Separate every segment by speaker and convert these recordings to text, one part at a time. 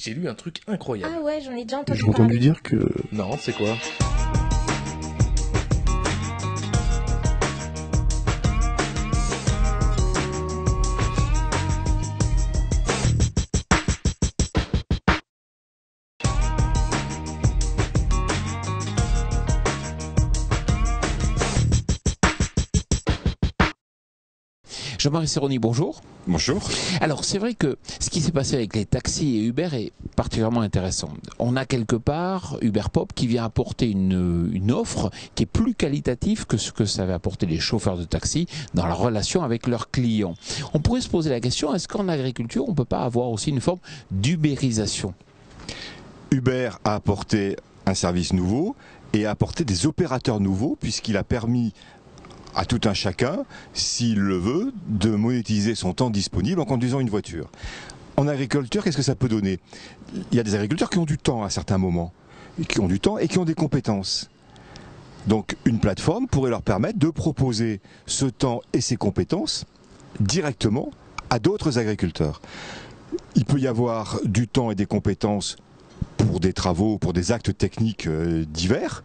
Speaker 1: J'ai lu un truc incroyable.
Speaker 2: Ah ouais, j'en ai déjà entendu
Speaker 3: J'ai entendu
Speaker 2: parler.
Speaker 3: dire que...
Speaker 1: Non, c'est quoi?
Speaker 4: Jean-Marie Serroni, bonjour.
Speaker 5: Bonjour.
Speaker 4: Alors, c'est vrai que ce qui s'est passé avec les taxis et Uber est particulièrement intéressant. On a quelque part Uber Pop qui vient apporter une offre qui est plus qualitative que ce que ça va apporter les chauffeurs de taxi dans la relation avec leurs clients. On pourrait se poser la question, est-ce qu'en agriculture, on ne peut pas avoir aussi une forme d'ubérisation?
Speaker 5: Uber a apporté un service nouveau et a apporté des opérateurs nouveaux puisqu'il a permis à tout un chacun, s'il le veut, de monétiser son temps disponible en conduisant une voiture. En agriculture, qu'est-ce que ça peut donner? Il y a des agriculteurs qui ont du temps à certains moments, qui ont du temps et qui ont des compétences. Donc une plateforme pourrait leur permettre de proposer ce temps et ces compétences directement à d'autres agriculteurs. Il peut y avoir du temps et des compétences pour des travaux, pour des actes techniques divers,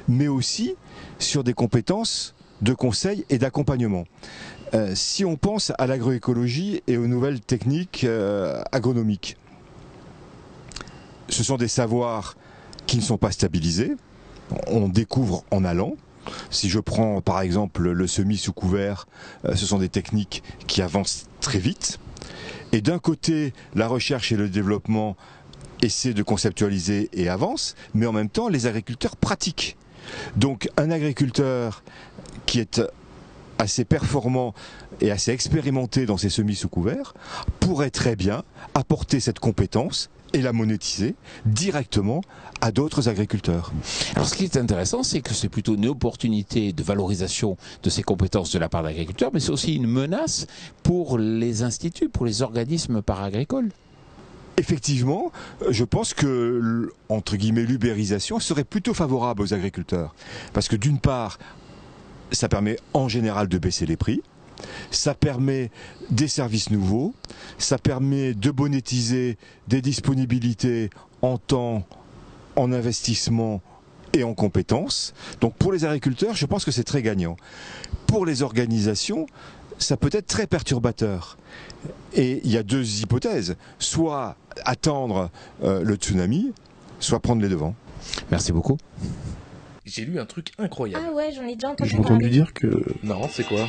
Speaker 5: mais aussi sur des compétences de conseil et d'accompagnement. Si on pense à l'agroécologie et aux nouvelles techniques agronomiques, ce sont des savoirs qui ne sont pas stabilisés, on découvre en allant. Si je prends par exemple le semis sous couvert, ce sont des techniques qui avancent très vite. Et d'un côté, la recherche et le développement essaient de conceptualiser et avancent, mais en même temps, les agriculteurs pratiquent. Donc un agriculteur qui est assez performant et assez expérimenté dans ses semis sous couvert pourrait très bien apporter cette compétence et la monétiser directement à d'autres agriculteurs.
Speaker 4: Alors ce qui est intéressant, c'est que c'est plutôt une opportunité de valorisation de ces compétences de la part d'agriculteurs, mais c'est aussi une menace pour les instituts, pour les organismes paragricoles.
Speaker 5: Effectivement, je pense que, entre guillemets, l'ubérisation serait plutôt favorable aux agriculteurs. Parce que d'une part, ça permet en général de baisser les prix, ça permet des services nouveaux, ça permet de monétiser des disponibilités en temps, en investissement et en compétences. Donc pour les agriculteurs, je pense que c'est très gagnant. Pour les organisations, ça peut être très perturbateur. Et il y a deux hypothèses, soit attendre le tsunami, soit prendre les devants.
Speaker 4: Merci beaucoup.
Speaker 1: J'ai lu un truc incroyable.
Speaker 2: Ah ouais, j'en ai déjà entendu
Speaker 3: J'ai entendu
Speaker 2: parler.
Speaker 3: dire que...
Speaker 1: Non, c'est quoi?